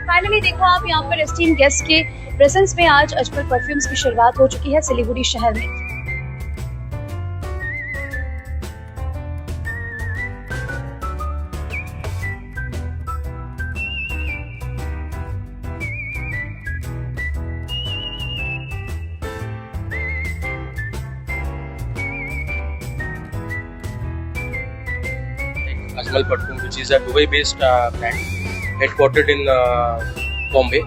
Finally देखो आप यहाँ पर एस्टीम गेस्ट के प्रेजेंस में आज अजमल परफ्यूम्स की शुरुआत हो चुकी है सिलीगुड़ी शहर में। Ajmal Perfume, which is a Dubai-based brand, headquartered in Bombay.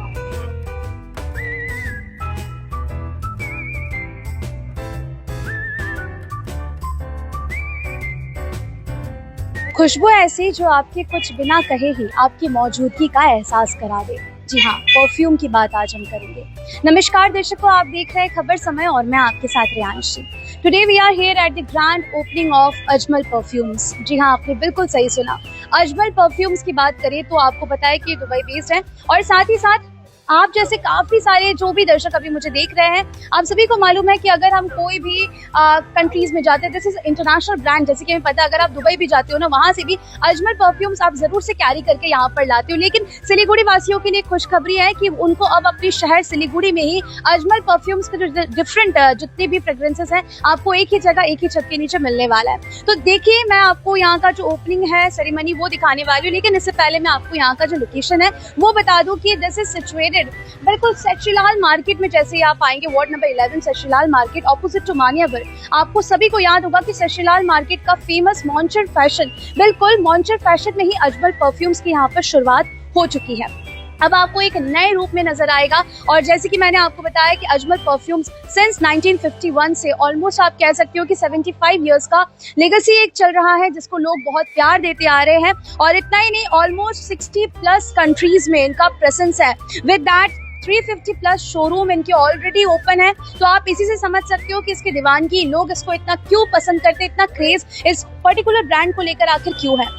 खुशबू ऐसी जो आपके कुछ बिना कहे ही आपकी मौजूदगी का एहसास करा दे। जी हाँ, परफ्यूम की बात आज हम करेंगे। नमस्कार दर्शकों, आप देख रहे हैं खबर समय और मैं आपके साथ Rianshi. Today we are here at the grand opening of Ajmal perfumes. जी हाँ, आपने बिल्कुल सही सुना। अजमल परफ्यूम्स की बात करें तो आपको पता है कि दुबई बेस्ड है और साथ ही साथ आप जैसे काफी सारे जो भी दर्शक अभी मुझे देख रहे हैं, आप सभी को मालूम है कि अगर हम कोई भी कंट्रीज में जाते हैं, दिस इज इंटरनेशनल ब्रांड, जैसे कि हमें पता है अगर आप दुबई भी जाते हो ना, वहां से भी अजमल परफ्यूम्स आप जरूर से कैरी करके यहाँ पर लाते हो। लेकिन सिलीगुड़ी वासियों के लिए खुशखबरी है कि उनको अब अपनी शहर सिलीगुड़ी में ही अजमल परफ्यूम्स के जो डिफरेंट जितने भी फ्रेग्रेंसेस हैं आपको एक ही जगह एक ही छत के नीचे मिलने वाला है। तो देखिए, मैं आपको यहाँ का जो ओपनिंग है सेरेमनी वो दिखाने वाली हूँ, लेकिन इससे पहले मैं आपको यहाँ का जो लोकेशन है वो बता दूं कि दिस इज सिचुएटेड बिल्कुल सेशीलाल मार्केट में। जैसे ही आप आएंगे ward number 11 Seth Srilal market opposite to Manyavar, आपको सभी को याद होगा कि सेशीलाल मार्केट का फेमस मॉन्चर फैशन, बिल्कुल मॉन्चर फैशन में ही अजमल परफ्यूम्स की यहाँ पर शुरुआत हो चुकी है। अब आपको एक नए रूप में नजर आएगा और जैसे कि मैंने आपको बताया कि अजमल परफ्यूम्स सिंस 1951 से ऑलमोस्ट आप कह सकते हो कि 75 इयर्स का लेगेसी एक चल रहा है जिसको लोग बहुत प्यार देते आ रहे हैं। और इतना ही नहीं, ऑलमोस्ट 60 प्लस कंट्रीज में इनका प्रेजेंस है। विद दैट 350 प्लस शोरूम इनके ऑलरेडी ओपन है। तो आप इसी से समझ सकते हो कि इसकी दीवानगी, लोग इसको इतना क्यों पसंद करते, इतना क्रेज इस पर्टिकुलर ब्रांड को लेकर आखिर क्यों है।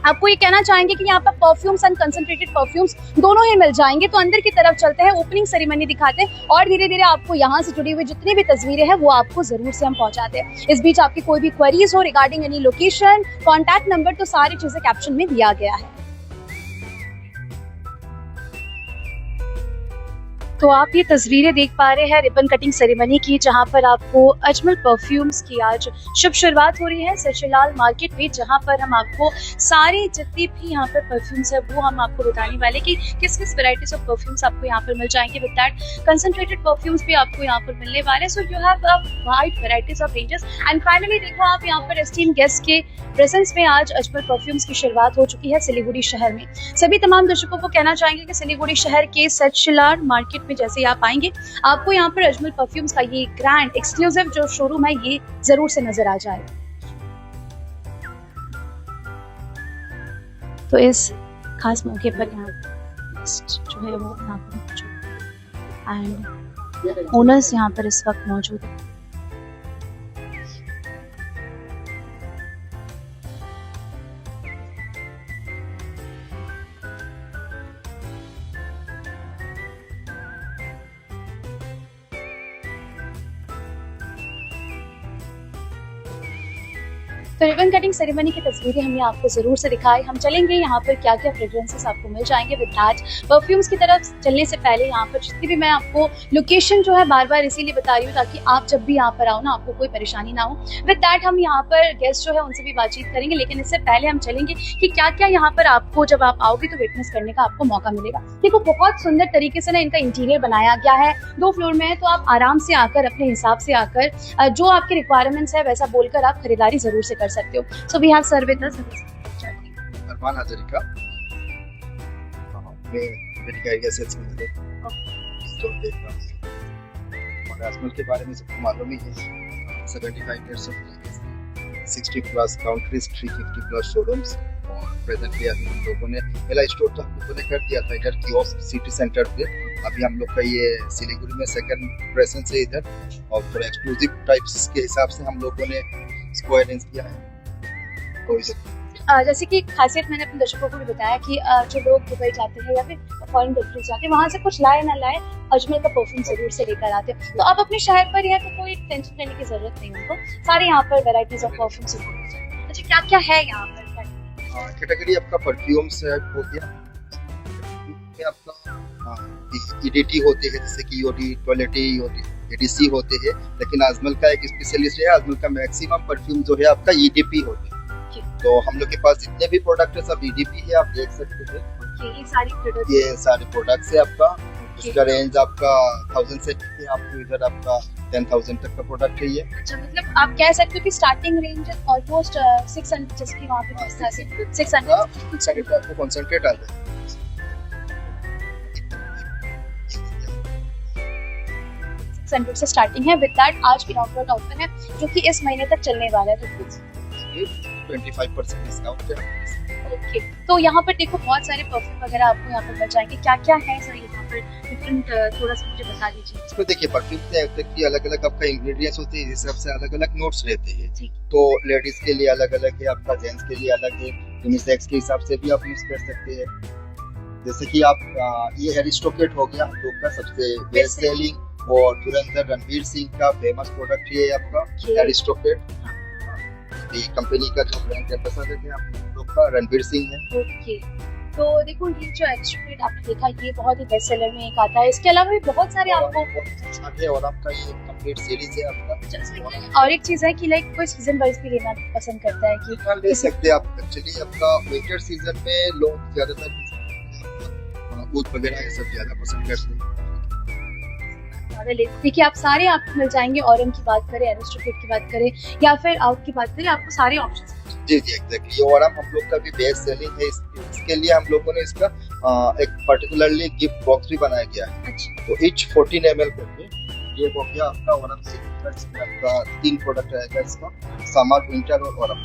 आपको ये कहना चाहेंगे कि यहाँ पर परफ्यूम्स एंड कंसंट्रेटेड परफ्यूम्स दोनों ही मिल जाएंगे। तो अंदर की तरफ चलते हैं, ओपनिंग सेरेमनी दिखाते हैं और धीरे धीरे आपको यहाँ से जुड़ी हुई जितनी भी तस्वीरें हैं वो आपको जरूर से हम पहुंचाते हैं। इस बीच आपकी कोई भी क्वेरीज हो regarding any location, contact number, तो सारी चीजें कैप्शन में दिया गया है। तो आप ये तस्वीरें देख पा रहे हैं रिबन कटिंग सेरेमनी की, जहां पर आपको अजमल परफ्यूम्स की आज शुभ शुरुआत हो रही है सेशीलाल मार्केट में, जहां पर हम आपको सारे जितनी भी यहाँ पर परफ्यूम्स है वो हम आपको बताने वाले कि किस किस वैरायटीज ऑफ परफ्यूम्स आपको यहाँ पर मिल जाएंगे। विद दैट कंसंट्रेटेड परफ्यूम्स भी आपको यहाँ पर मिलने वाले। So you have a wide varieties of ranges. And finally देखो आप यहाँ पर एस्टीम गेस्ट के प्रेजेंस में आज अजमल परफ्यूम्स की शुरुआत हो चुकी है सिलीगुड़ी शहर में। सभी तमाम दर्शकों को कहना चाहेंगे कि सिलीगुड़ी शहर के सेशीलाल मार्केट जैसे ही आप आएंगे आपको यहाँ पर अजमल परफ्यूम्स का ये ग्रैंड एक्सक्लूसिव जो शोरूम है ये जरूर से नजर आ जाएगा। तो इस खास मौके पर यहाँ जो है वो यहाँ पर मौजूद एंड ओनर्स यहाँ पर इस वक्त मौजूद है। तो रिबन कटिंग सेरेमनी की तस्वीरें हमने आपको जरूर से दिखाई। हम चलेंगे यहाँ पर क्या क्या फ्रेग्रेंसेस आपको मिल जाएंगे। विद दैट परफ्यूम्स की तरफ चलने से पहले यहाँ पर जितनी भी मैं आपको लोकेशन जो है बार बार इसीलिए बता रही हूँ ताकि आप जब भी यहाँ पर आओ ना आपको कोई परेशानी ना हो। विद दैट हम यहाँ पर गेस्ट जो है उनसे भी बातचीत करेंगे, लेकिन इससे पहले हम चलेंगे कि क्या क्या यहाँ पर आपको जब आप आओगे तो विटनेस करने का आपको मौका मिलेगा। देखो, बहुत सुंदर तरीके से ना इनका इंटीरियर बनाया गया है, 2 फ्लोर में है। तो आप आराम से आकर अपने हिसाब से आकर जो आपके रिक्वायरमेंट्स है वैसा बोलकर आप खरीदारी जरूर से कर सकते हो। So we have sir with us. Arman Hazarika, मैं medical area sales manager store देख रहा हूँ। और अजमल के बारे में सबको मालूम ही है, 75 years of 60 plus countries, 350 plus showrooms. और प्रेजेंटली अभी हम लोगों ने पहला स्टोर तो हम लोगों ने कर दिया था इधर कियोस्क सिटी सेंटर पे। अभी हम लोग का ये सिलीगुड़ी में सेकंड प्रेजेंस है इधर, और थोड़ा एक्सक्लूसिव टाइप्स के हिसाब से हम लोगों ने इसको अरेंज किया है। जैसे कि खासियत मैंने अपने दर्शकों को भी बताया कि जो लोग दुबई जाते हैं या फिर फॉरेन कंट्रीज जाते हैं, वहाँ से कुछ लाए ना लाए अजमल का परफ्यूम जरूर से लेकर आते हैं। तो आप अपने शहर पर ही है तो कोई टेंशन लेने की जरूरत नहीं उनको, सारे यहाँ पर वेराइटीज ऑफ परफ्यूम्स। अच्छा, क्या क्या है यहाँ पर? कैटेगरी आपका परफ्यूम्स हो गया, में आपका ईडीटी होते हैं, जैसे कि ईओडी, टॉयलेटी, एडीसी होते हैं, लेकिन अजमल का एक स्पेशलिस्ट है, अजमल का मैक्सिमम परफ्यूम जो है आपका ईडीपी होते हैं। तो हम लोग के पास जितने भी प्रोडक्ट है सब ईडीपी है, आप देख सकते हैं। ये सारे प्रोडक्ट्स है आपका। इसका रेंज आपका 1000 से है, आपको इधर आपका 10,000 तक का प्रोडक्ट है ये। अच्छा, मतलब आप कह सकते हो कि स्टार्टिंग रेंज ऑलमोस्ट 600, जिसकी वहाँ पे 600 आपको कॉन्सेंट्रेट आता है। 600 से स्टार्टिंग है। विद दैट आज इनॉग्रेट ऑफर है जो कि इस महीने तक चलने वाला है। 25% डिस्काउंट है। ओके, तो यहाँ पर देखो बहुत सारे परफ्यूम वगैरह आपको यहाँ पर मिल जाएंगे। क्या क्या है सर यहाँ पर डिफरेंट, थोड़ा सा मुझे बता दीजिए। इसमें देखिए परफ्यूम में अलग अलग आपका इंग्रेडिएंट्स होते हैं, इस हिसाब से अलग अलग नोट्स रहते हैं। तो लेडीज के लिए अलग अलग है, आपका जेंट्स के लिए अलग है, यूनिसेक्स के हिसाब से भी आप यूज कर सकते हैं। जैसे कि आप ये एरिस्टोक्रेट हो गया हम लोग का सबसे बेस्ट सेलिंग, और धुरंधर रणवीर सिंह का फेमस प्रोडक्ट ये है आपका एरिस्टोक्रेट। ये कंपनी का जो ब्रांड एम्बेसडर है आप लोग का रणवीर सिंह है। ओके, तो देखो ये जो एरिस्टोक्रेट आपने देखा ये बहुत ही बेस्ट सेलर में एक आता है। इसके अलावा भी बहुत सारे आपको है, और आपका ये कंप्लीट सीरीज है आपका। और एक चीज है कि लाइक कोई सीजन वाइज भी लेना पसंद करता है कि ले सकते हैं आप। एक्चुअली आपका विंटर सीजन में लोग ज्यादातर ऊद वगैरह ये सब ज्यादा पसंद करते हैं। देखिए आप सारे आपको मिल जाएंगे। ऑरम की बात करें, एरिस्टोक्रेट की बात करें या फिर आउट की बात करें, आपको सारे ऑप्शंस। जी एग्जैक्टली। और हम लोग का भी बेस्ट सेलिंग है। इसके लिए हम लोगों ने इसका एक पर्टिकुलरली गिफ्ट बॉक्स भी बनाया गया है। अच्छा। तो ईच 14 ml करके ये हो गया आपका ओरम से आपका 3 प्रोडक्ट रहेगा इसका, समर, विंटर और ओरम।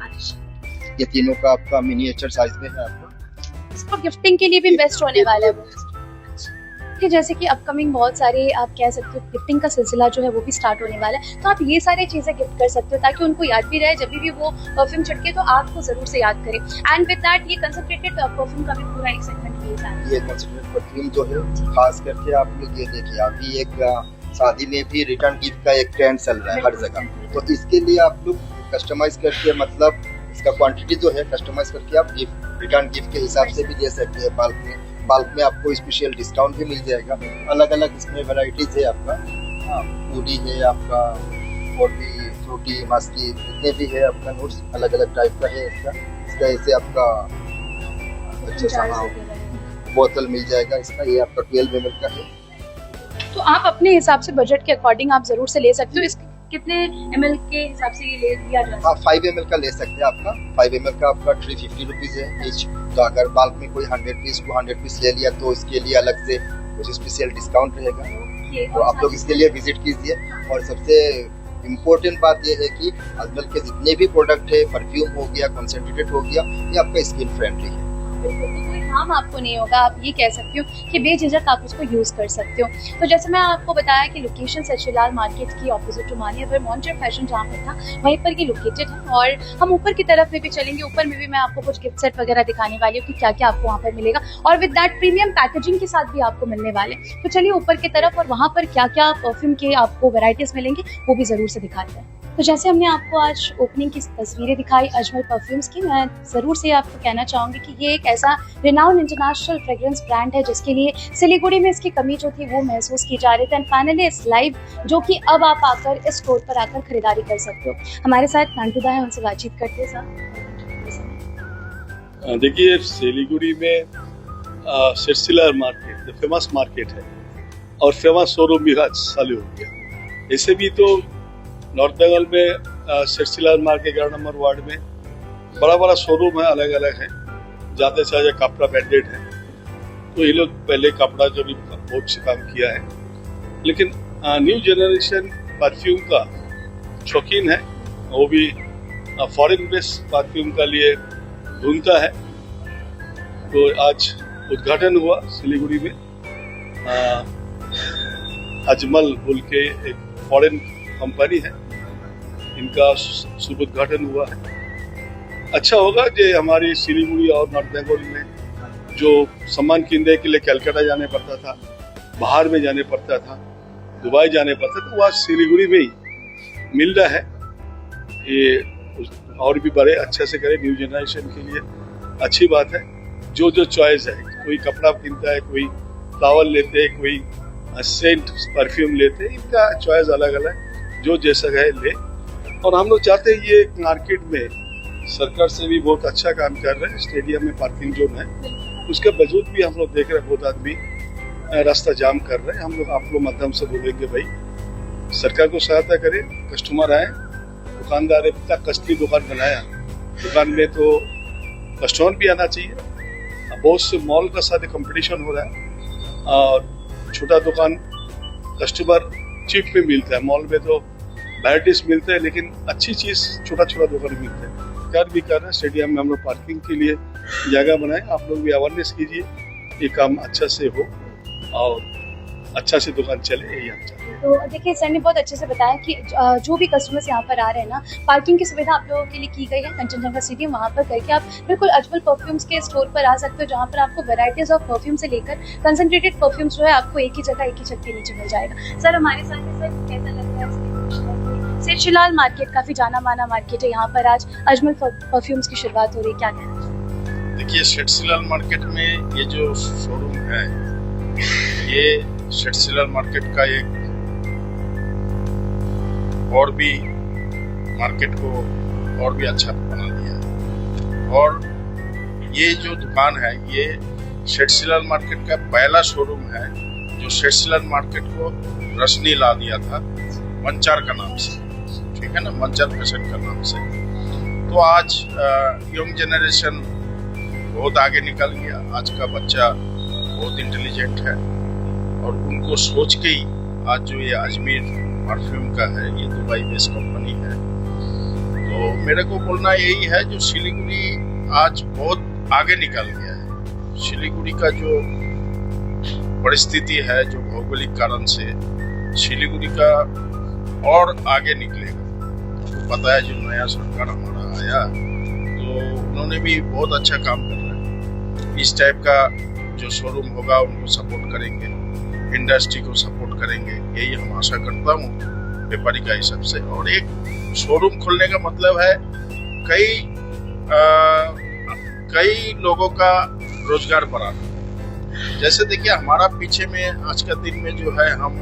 अच्छा। ये तीनों का आपका मिनिएचर साइज में है आपका। इसको गिफ्टिंग के लिए भी बेस्ट होने वाला है कि जैसे कि अपकमिंग बहुत सारे आप कह सकते हो गिफ्टिंग का सिलसिला जो है वो भी स्टार्ट होने वाला है। तो आप ये सारी चीजें गिफ्ट कर सकते हो ताकि उनको याद भी रहे, जब भी वो परफ्यूम छिड़के तो आपको जरूर से याद करें। एंड विद दैट ये कंसंट्रेटेड परफ्यूम का भी पूरा एक सेगमेंट भी है। ये कंसंट्रेटेड परफ्यूम जो है खास करके आप लोग ये देखिए, अभी एक शादी में भी रिटर्न गिफ्ट का एक ट्रेंड चल रहा है हर जगह। तो इसके लिए आप लोग कस्टमाइज करके, मतलब इसका क्वांटिटी जो है कस्टमाइज करके आप गिफ्ट रिटर्न गिफ्ट के हिसाब से भी दे सकते हैं। बल्क में आपको स्पेशल डिस्काउंट भी मिल जाएगा। अलग अलग इसमें वैरायटीज है आपका, फूडी है आपका, और भी फ्रूटी, मस्की, जितने भी है आपका नोट्स अलग अलग टाइप का है। इसका ऐसे आपका अच्छे सा बोतल मिल जाएगा इसका। ये आपका 12 ml का है। तो आप अपने हिसाब से बजट के अकॉर्डिंग आप जरूर से ले सकते हो। इसके कितने ml के हिसाब से ये ले लिया जाए? हाँ 5 ml का ले सकते हैं आपका। 5 ml का आपका 350 रुपीज है ईच। तो अगर बल्क में कोई 100 पीस 200 पीस ले लिया तो इसके लिए अलग से कुछ स्पेशल डिस्काउंट रहेगा। तो आप लोग इसके लिए विजिट कीजिए। और सबसे इम्पोर्टेंट बात यह है कि अजमल के जितने भी प्रोडक्ट है, परफ्यूम हो गया, कंसंट्रेटेड हो गया, ये आपका स्किन फ्रेंडली है। कोई हार्म आपको नहीं होगा। आप ये कह सकते हो कि बेझिझक आप उसको यूज कर सकते हो। तो जैसे मैं आपको बताया कि लोकेशन सचिलाल मार्केट की ऑपोजिट टू मानिया पर मॉन्टर फैशन जहाँ पर था वहीं पर ये लोकेटेड है। और हम ऊपर की तरफ में भी चलेंगे। ऊपर में भी मैं आपको कुछ गिफ्ट सेट वगैरह दिखाने वाली हूँ कि क्या क्या आपको वहाँ पर मिलेगा, और विद दैट प्रीमियम पैकेजिंग के साथ भी आपको मिलने वाले। तो चलिए ऊपर की तरफ, और वहाँ पर क्या क्या परफ्यूम के आपको वेराइटीज मिलेंगे वो भी जरूर से दिखाते हैं। तो जैसे हमने आपको आज ओपनिंग की तस्वीरें दिखाई अजमल परफ्यूम्स की, मैं ज़रूर से आपको कहना चाहूँगी कि ये एक ऐसा रिनाउंड इंटरनेशनल फ्रेग्रेंस ब्रांड है जिसके लिए सिलीगुड़ी में इसकी कमी जो थी वो महसूस की जा रही थी। एंड फाइनली इस लाइव जो कि अब आप आकर इस स्टोर पर आकर खरीदारी कर सकते हो। हमारे साथ नांटूदा है, उनसे बातचीत करते हैं। साहब देखिए सिलीगुड़ी में सिरसिला मार्केट फेमस मार्केट है और फेमस शोरूम भी आज चालू हो गया। ऐसे भी तो नॉर्थ बंगाल में सिरसिला मार्केट 11 नंबर वार्ड में बड़ा बड़ा शोरूम है, अलग अलग है। जाते से कपड़ा ब्रांडेड है, तो ये लोग पहले कपड़ा जो भी बहुत से काम किया है। लेकिन न्यू जनरेशन परफ्यूम का शौकीन है, वो भी फॉरेन बेस्ड परफ्यूम का लिए ढूंढता है। तो आज उद्घाटन हुआ सिलीगुड़ी में। अजमल बोल के एक फॉरेन कंपनी है, इनका शुभ उद्घाटन हुआ है। अच्छा होगा जो हमारी सिलीगुड़ी और नॉर्थ बंगाल में जो सामान खरीदने के लिए कलकत्ता जाने पड़ता था, बाहर में जाने पड़ता था, दुबई जाने पड़ता था, वो आज सिलीगुड़ी में ही मिल रहा है। ये और भी बड़े अच्छे से करें, न्यू जनरेशन के लिए अच्छी बात है। जो चॉइस है कोई कपड़ा किनता है, कोई फ्लावर लेते हैं, कोई सेंट परफ्यूम लेते हैं। इनका चॉइस अलग अलग, जो जैसा है ले। और हम लोग चाहते हैं ये मार्केट में सरकार से भी बहुत अच्छा काम कर रहे हैं। स्टेडियम में पार्किंग जोन है, उसके बावजूद भी हम लोग देख रहे हैं बहुत आदमी रास्ता जाम कर रहे हैं। हम लोग आप लोग माध्यम से बोलेंगे भाई सरकार को सहायता करें, कस्टमर आए। दुकानदार ने इतना कस्टली दुकान बनाया, दुकान में तो कस्टमर भी आना चाहिए। बहुत से मॉल का साथ कंपटीशन हो रहा है और छोटा दुकान कस्टमर चीप में मिलता है। मॉल में तो वैराइटीज मिलते हैं, लेकिन अच्छी चीज छोटा छोटा दुकान मिलते हैं। कर भी कर रहे हैं, स्टेडियम में हम लोग पार्किंग के लिए जगह बनाए। आप लोग भी अवेयरनेस कीजिए, ये काम अच्छा से हो और अच्छा से दुकान चले, यही हम चाहते हैं। तो देखिए सर ने बहुत अच्छे से बताया कि जो भी कस्टमर्स यहाँ पर आ रहे हैं ना, पार्किंग की सुविधा आप लोगों के लिए की गई है कंचनजंगा सिटी। वहाँ पर करके आप बिल्कुल अजमल परफ्यूम्स के स्टोर पर आ सकते हो, जहाँ पर आपको वैराइटीज ऑफ परफ्यूम से लेकर कंसंट्रेटेड परफ्यूम्स जो है आपको एक ही जगह, एक ही छत के नीचे मिल जाएगा। सर हमारे साथ है, सर कैसा लग रहा है? सिरशिलाल मार्केट काफी जाना माना मार्केट है, यहाँ पर आज अजमल परफ्यूम्स की शुरुआत हो रही है, क्या कहना चाहिए? देखिए सिरशिलाल मार्केट में ये जो शोरूम है, ये सिरशिलाल मार्केट का एक और भी मार्केट को और भी अच्छा बना दिया है। और ये जो दुकान है, ये सिरशिलाल मार्केट का पहला शोरूम है जो सिरशिलाल मार्केट को रोशनी ला दिया था मंचार का नाम से, ठीक है ना, मंचार फैशन का नाम से। तो आज यंग जनरेशन बहुत आगे निकल गया। आज का बच्चा बहुत इंटेलिजेंट है और उनको सोच के ही आज जो ये अजमेर परफ्यूम का है, ये दुबई बेस्ड कंपनी है। तो मेरे को बोलना यही है, जो सिलीगुड़ी आज बहुत आगे निकल गया है। सिलीगुड़ी का जो परिस्थिति है, जो भौगोलिक कारण से सिलीगुड़ी का और आगे निकलेगा। आपको पता है जो नया सरकार हमारा आया, तो उन्होंने भी बहुत अच्छा काम कर रहा है। इस टाइप का जो शोरूम होगा उनको सपोर्ट करेंगे, इंडस्ट्री को सपोर्ट करेंगे, यही हम आशा करता हूँ व्यापारी का हिसाब से। और एक शोरूम खोलने का मतलब है कई लोगों का रोजगार बढ़ाना। जैसे देखिए हमारा पीछे में आज का दिन में जो है, हम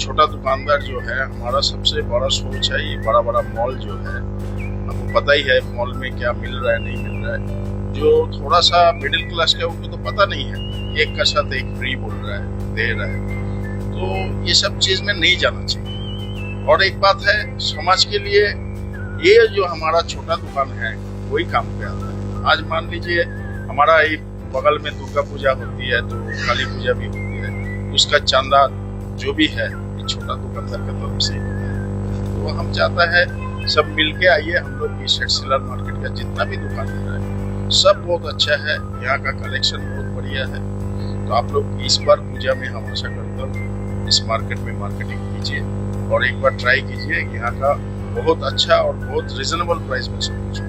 छोटा दुकानदार जो है, हमारा सबसे बड़ा सोच है ये बड़ा बड़ा मॉल जो है। आपको पता ही है मॉल में क्या मिल रहा है, नहीं मिल रहा है। जो थोड़ा सा मिडिल क्लास का उनको तो पता नहीं है, एक का साथ एक फ्री बोल रहा है, दे रहा है। तो ये सब चीज में नहीं जाना चाहिए। और एक बात है, समाज के लिए ये जो हमारा छोटा दुकान है वही काम पे आता है। आज मान लीजिए हमारा एक बगल में दुर्गा पूजा होती है, तो काली पूजा भी होती है, उसका चंदा जो भी है छोटा दुकानदार का तरफ से होता है। तो हम चाहता है सब मिलके आइए। हम लोग इस सिरशिलाल मार्केट का जितना भी दुकानदार है सब बहुत अच्छा है, यहाँ का कलेक्शन बहुत बढ़िया है। तो आप लोग इस बार पूजा में हम आशा करता हूँ इस मार्केट में मार्केटिंग कीजिए और एक बार ट्राई कीजिए। यहाँ का बहुत अच्छा और बहुत रिजनेबल प्राइस में सब कुछ।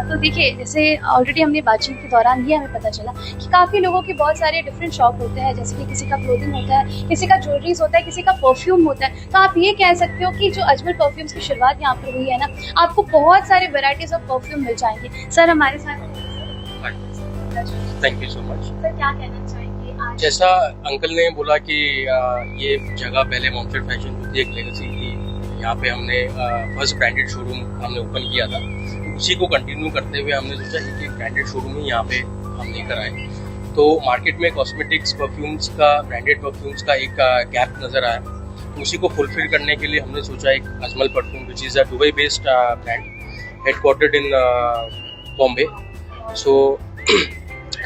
तो देखिए जैसे ऑलरेडी हमने बातचीत के दौरान ही हमें पता चला कि काफ़ी लोगों के बहुत सारे डिफरेंट शॉप होते हैं, जैसे कि किसी का क्लोथिंग होता है, किसी का ज्वेलरीज होता है, किसी का परफ्यूम होता है। तो आप ये कह सकते हो कि जो अजमल परफ्यूम्स की शुरुआत यहाँ पर हुई है ना, आपको बहुत सारे वेराइटीज ऑफ परफ्यूम मिल जाएंगे। सर हमारे साथ thank you so much. Sir क्या कहना चाहेंगे आज? जैसा अंकल ने बोला कि ये जगह पहले मॉन्स्टर फैशन जो थी एक लेगेसी थी, यहाँ पे हमने फर्स्ट ब्रांडेड शोरूम हमने ओपन किया था। उसी को कंटिन्यू करते हुए हमने सोचा एक ब्रांडेड शोरूम ही यहाँ पे हम लेकर आए। तो मार्केट में कॉस्मेटिक्स परफ्यूम्स का, ब्रांडेड परफ्यूम्स का एक गैप नज़र आया, तो उसी को फुलफिल करने के लिए हमने सोचा एक Ajmal perfume which is a Dubai based brand headquartered in Bombay. So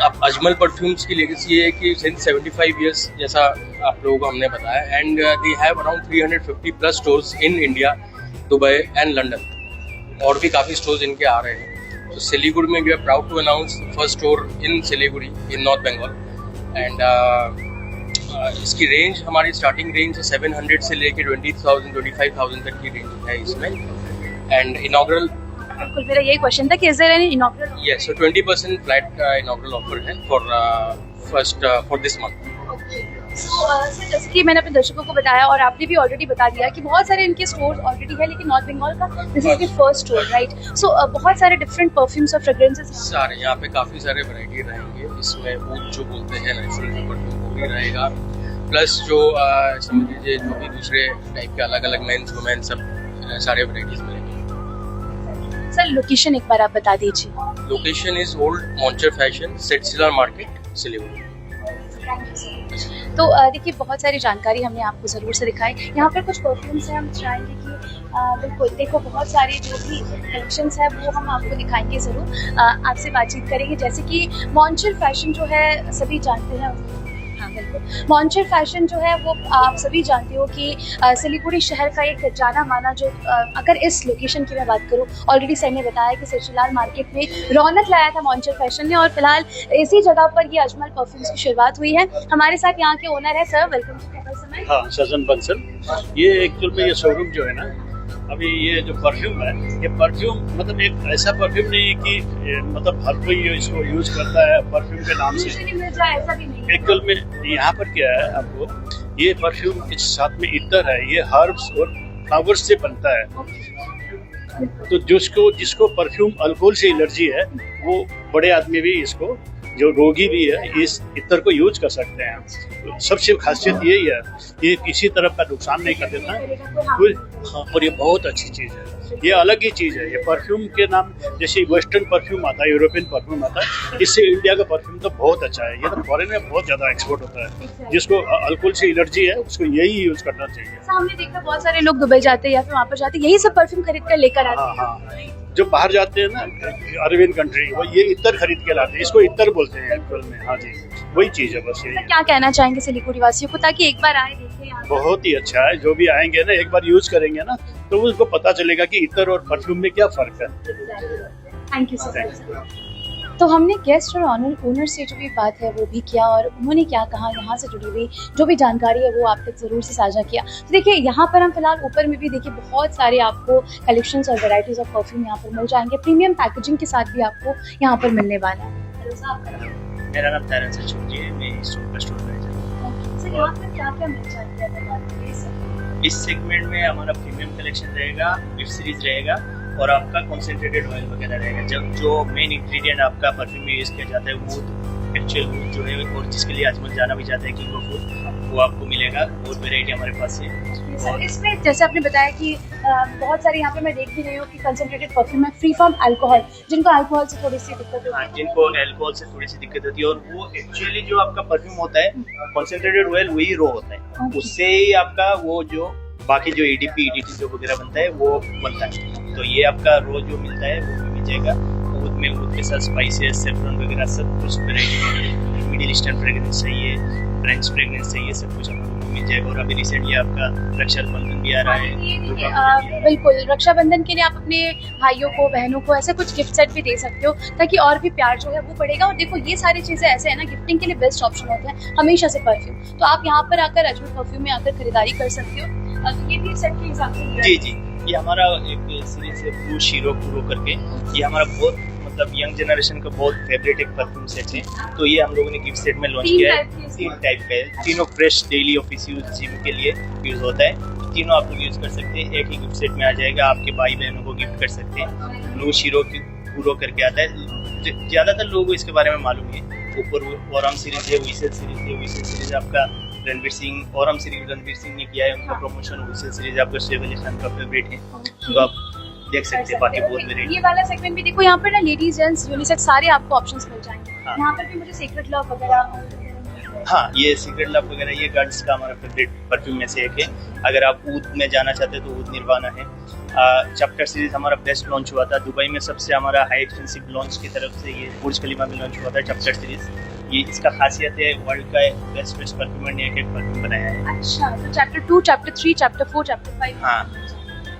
अब अजमल परफ्यूम्स की लेगेसी ये है कि सिंस 75 ईयर्स जैसा आप लोगों को हमने बताया, and they have around 350 plus stores in India, Dubai and London. और भी काफ़ी स्टोर्स इनके आ रहे हैं। तो सिलीगुड़ी में we are proud to announce first store in Siliguri in north Bengal. And इसकी रेंज, हमारी स्टार्टिंग रेंज 700 से लेके 20,000 25,000 तक की रेंज है इसमें। एंड इनॉग्रल, बिल्कुल मेरा यही क्वेश्चन था कि is there any inaugural? Yes, so 20% flat inaugural offer है फॉर दिस मंथ। सर जैसे कि मैंने अपने दर्शकों को बताया और आपने भी ऑलरेडी बता दिया कि बहुत सारे इनके स्टोर ऑलरेडी है, लेकिन नॉर्थ बंगाल का this is the first store, right? So बहुत सारे डिफरेंट परफ्यूम्स और फ्रेग्रेंसेस सारे यहाँ पे काफ़ी सारे वैरायटी रहेंगे। इसमें ऊद जो बोलते हैं नेचुरल जो परफ्यूम वो भी रहेगा, प्लस जो समझ लीजिए जो भी दूसरे टाइप के अलग अलग मेंस वुमेन सब सारे वैराइटीज मिलेंगे। सर लोकेशन एक बार आप बता दीजिए। Location is old Monchar fashion, Seth Srilal market, Siliguri. तो देखिए बहुत सारी जानकारी हमने आपको ज़रूर से दिखाई। यहाँ पर कुछ परफ्यूम्स हैं, हम चाहेंगे कि बिल्कुल देखो बहुत सारे जो भी कलेक्शंस है वो हम आपको दिखाएंगे ज़रूर, आपसे बातचीत करेंगे। जैसे कि मॉन्चर फैशन जो है सभी जानते हैं, हाँ बिल्कुल, मॉन्चर फैशन जो है वो आप सभी जानते हो कि सिलीगुड़ी शहर का एक जाना माना जो अगर इस लोकेशन की मैं बात करूँ, ऑलरेडी सर ने बताया कि सेट्सिलर मार्केट में रौनक लाया था मॉन्चर फैशन ने, और फिलहाल इसी जगह पर ये अजमल परफ्यूम्स की शुरुआत हुई है। हमारे साथ यहाँ के ओनर है सर, वेलकम टू खबर समय। हाँ, सजन बंसल। ये एक्चुअल में ये शोरूम जो है ना, अभी ये जो परफ्यूम है, ये परफ्यूम मतलब एक ऐसा परफ्यूम नहीं है कि मतलब हर कोई इसको यूज करता है परफ्यूम के नाम से। एक्चुअल में यहाँ पर क्या है, आपको ये परफ्यूम के साथ में इत्र है, ये हर्ब्स और फ्लावर्स से बनता है। तो जिसको परफ्यूम अल्कोहल से एलर्जी है, वो बड़े आदमी भी इसको, जो रोगी भी है, इस इत्र को यूज कर सकते हैं। तो सबसे खासियत यही है, ये किसी तरह का नुकसान नहीं कर देता, और ये बहुत अच्छी चीज़ है, ये अलग ही चीज़ है। ये परफ्यूम के नाम जैसे वेस्टर्न परफ्यूम आता है, यूरोपियन परफ्यूम आता है, इससे इंडिया का परफ्यूम तो बहुत अच्छा है। ये तो फॉरेन में बहुत ज़्यादा एक्सपोर्ट होता है। जिसको अल्कोहल से एलर्जी है उसको यही यूज करना चाहिए। हमने देखा बहुत सारे लोग दुबई जाते हैं या फिर वहाँ पर जाते हैं, यही सब परफ्यूम खरीद कर लेकर आते हैं। हाँ, जो बाहर जाते हैं ना अरबियन कंट्री, वो ये इत्र खरीद के लाते हैं, इसको इत्र बोलते हैं एक्चुअल में। हाँ जी, वही चीज़ है बस। ये क्या कहना चाहेंगे सिलीगुड़ी वासियों को, ताकि एक बार आए देखें यहाँ? बहुत ही अच्छा है, जो भी आएंगे ना एक बार यूज करेंगे ना, तो उसको पता चलेगा कि इत्र और परफ्यूम में क्या फर्क है। Thank you sir. तो हमने गेस्ट और ओनर से जो भी बात है वो भी किया, और उन्होंने क्या कहा, यहाँ से जुड़ी हुई जो भी जानकारी है वो आप तक ज़रूर से साझा किया। तो देखिए यहाँ पर हम फिलहाल ऊपर में भी देखिए बहुत सारे आपको कलेक्शंस और वैरायटीज ऑफ परफ्यूम यहाँ पर मिल जाएंगे, प्रीमियम पैकेजिंग के साथ भी आपको यहाँ पर मिलने वाला है। मेरा नाम तारन से छोड़िए, मैं स्टोर का स्टोर मैनेजर हूँ। सर यहाँ पर क्या क्या मिल जाता है? इस सेगमेंट में हमारा प्रीमियम कलेक्शन रहेगा, गिफ्ट सीरीज रहेगा, और आपका कॉन्सेंट्रेटेड ऑयल वगैरह रहेगा। जब जो मेन इंग्रेडिएंट आपका परफ्यूम में यूज़ किया जाता है वो एक्चुअल वुड जो है, और जिसके लिए अजमल जाना भी चाहता है किंग ऑफ वुड, वो आपको मिलेगा। बहुत वेराइटी हमारे पास है। सर इसमें जैसे आपने बताया कि बहुत सारे यहाँ पे मैं देख भी रही हूँ कि कंसंट्रेटेड परफ्यूम है फ्री फ्रॉम अल्कोहल, जिनको अल्कोहल से थोड़ी सी दिक्कत होती है। हाँ, जिनको अल्कोहल से थोड़ी सी दिक्कत होती है, और वो एक्चुअली जो आपका परफ्यूम होता है कॉन्सेंट्रेटेड ऑयल वही रो होता है, उससे ही आपका वो जो बाकी जो EDP EDT जो वगैरह बनता है वो बनता है। तो ये आपका रो जो मिलता है वो भी मिल जाएगा। ऊद में ऊद के साथ स्पाइसेस, सेफ्रॉन वगैरह सब कुछ वैरायटी, मिडिल ईस्टर्न फ्रेग्रेंस चाहिए, फ्रेंच फ्रेग्रेंस चाहिए, सब कुछ आपको मिल जाएगा। और अभी रिसेंटली आपका रक्षाबंधन भी आ रहा है। बिल्कुल, रक्षाबंधन के लिए आप अपने भाइयों को, बहनों को ऐसे कुछ गिफ्ट सेट भी दे सकते हो, ताकि और भी प्यार जो है वो बढ़ेगा। और देखो ये सारी चीज़ें ऐसे है ना, गिफ्टिंग के लिए बेस्ट ऑप्शन होता है हमेशा से परफ्यूम। तो आप यहाँ पर आकर अजमल परफ्यूम में आकर खरीदारी कर सकते हो। ये भी सेट के हिसाब से जी, ये हमारा एक सीरीज है ब्लू शीरो पूरो करके। ये हमारा बहुत मतलब यंग जनरेशन का बहुत फेवरेट एक परफ्यूम सेट है। तो ये हम लोगों ने गिफ्ट सेट में लॉन्च किया है। 3 टाइप का है, तीनों fresh daily office use gym के लिए यूज होता है। तीनों आप लोग यूज कर सकते हैं, एक ही गिफ्ट सेट में आ जाएगा। आपके भाई बहनों को गिफ्ट कर सकते हैं। ब्लू शीरो पूरो करके आता है, ज्यादातर लोगों को इसके बारे में मालूम है। ऊपर ओरम सीरीज है, विसेल सीरीज है। विसेल सीरीज आपका रणवीर सिंह, ओरम सीरीज रणवीर सिंह ने किया है, उनका प्रमोशन। विसेल सीरीज आपका सैफ अली खान का फेवरेट है, तो आप देख सकते हैं। बाकी बहुत वेराइटी। ये वाला सेगमेंट भी देखो, यहाँ पर ना लेडीज जेंट्स यूनिसेक्स सारे आपको ऑप्शंस मिल जाएंगे। हाँ। यहाँ पर भी मुझे सीक्रेट लव वगैरह, हाँ, ये सीक्रेट लव वगैरह ये गर्ल्स का हमारा फेवरेट परफ्यूम में से एक है। अगर आप ऊद में जाना चाहते हैं तो ऊद निर्वाणा है। चैप्टर सीरीज हमारा बेस्ट लॉन्च हुआ था दुबई में, सबसे हमारा हाई एक्सपेंसिव लॉन्च की तरफ से ये बुर्ज खलीफा में लॉन्च हुआ था चैप्टर सीरीज। ये इसका खासियत है वर्ल्ड का बेस्ट परफ्यूमर ने एक परफ्यूम बनाया है। अच्छा, तो चैप्टर 2, चैप्टर 3, चैप्टर 4, चैप्टर 5। हाँ,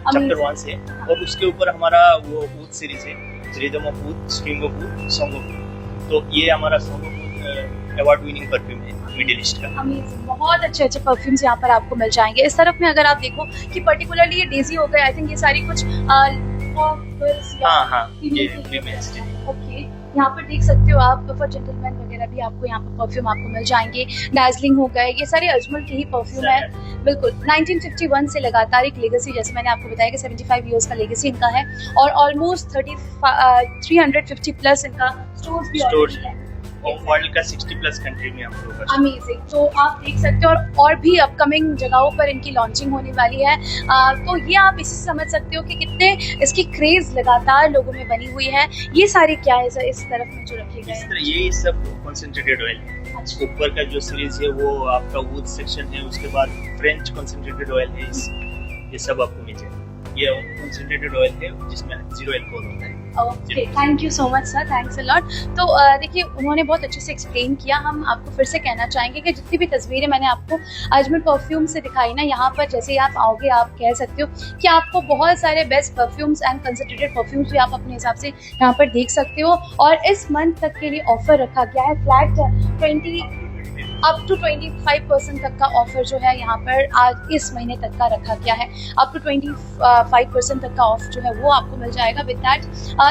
चैप्टर 1 से। और उसके ऊपर हमारा वो ऊद सीरीज है, rhythm of oud, string of oud, song of oud. तो ये हमारा song of oud award winning perfume है मिडिल ईस्ट का। अमेजिंग, बहुत अच्छे अच्छे परफ्यूम्स यहाँ पर आपको मिल जाएंगे। इस तरफ में अगर आप देखो कि पर्टिकुलरली ये डेजी हो गए, आई थिंक ये सारी कुछ स्लीपर्स? हाँ ये वीमेंस। ओके, यहाँ पर देख सकते हो आप फॉर जेंटलमैन वगैरह भी आपको यहाँ पर परफ्यूम आपको मिल जाएंगे। दार्जिलिंग हो गए, ये सारे अजमल के ही परफ्यूम है। बिल्कुल 1951 से लगातार एक लेगेसी, जैसे मैंने आपको बताया कि 75 इयर्स का लेगेसी इनका है और ऑलमोस्ट 350 प्लस इनका स्टोर्स भी है और वर्ल्ड का 60 प्लस कंट्री में हम लोग। अमेजिंग। तो आप देख सकते हो और भी अपकमिंग जगहों पर इनकी लॉन्चिंग होने वाली है। तो ये आप इसी से समझ सकते हो कि कितने इसकी क्रेज लगातार लोगों में बनी हुई है। ये सारे क्या है सर इस तरफ में जो रखे गए हैं? ये सब कॉन्सेंट्रेटेड ऑयल है। अच्छा। ऊपर का जो सीरीज है वो आपका वुड सेक्शन है, उसके बाद फ्रेंच कॉन्सेंट्रेटेड ऑयल है, ये सब आपको मिल जाएगा। ये कॉन्सेंट्रेटेड ऑयल है जिसमें 0 अल्कोहल होता है। Okay, thank you so much sir, thanks a lot. तो देखिए उन्होंने बहुत अच्छे से एक्सप्लेन किया। हम आपको फिर से कहना चाहेंगे कि जितनी भी तस्वीरें मैंने आपको अजमल परफ्यूम से दिखाई ना, यहाँ पर जैसे ही आप आओगे आप कह सकते हो कि आपको बहुत सारे best perfumes and concentrated perfumes भी आप अपने हिसाब से यहाँ पर देख सकते हो। और इस मंथ तक के लिए ऑफर रखा गया है फ्लैट अप टू 25% तक का ऑफर जो है यहाँ पर आज इस महीने तक का रखा गया है। अप टू 25% तक का ऑफ जो है वो आपको मिल जाएगा। विद दैट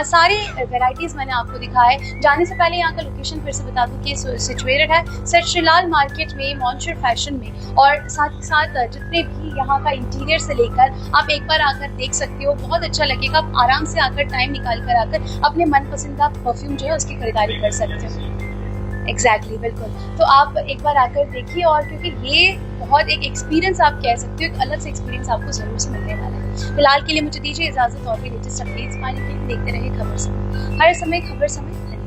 सारे वेराइटीज़ मैंने आपको दिखाए। जाने से पहले यहाँ का लोकेशन फिर से बता दूँ कि सिचुएटेड है सेट्रिलाल मार्केट में, मॉन्शर फैशन में। और साथ ही साथ जितने भी यहाँ का इंटीरियर से लेकर आप एक बार आकर देख सकते हो, बहुत अच्छा लगेगा। आप आराम से आकर टाइम निकाल कर आकर अपने मनपसंद का परफ्यूम जो है उसकी खरीदारी कर सकते हो। एग्जैक्टली, बिल्कुल। तो आप एक बार आकर देखिए, और क्योंकि ये बहुत एक एक्सपीरियंस आप कह सकते हो, एक अलग से एक्सपीरियंस आपको जरूर से मिलने वाला है। फिलहाल के लिए मुझे दीजिए इजाजत और भी लेटेस्ट अपडेट्स पाने के लिए देखते रहिए खबर समय, हर समय खबर समय।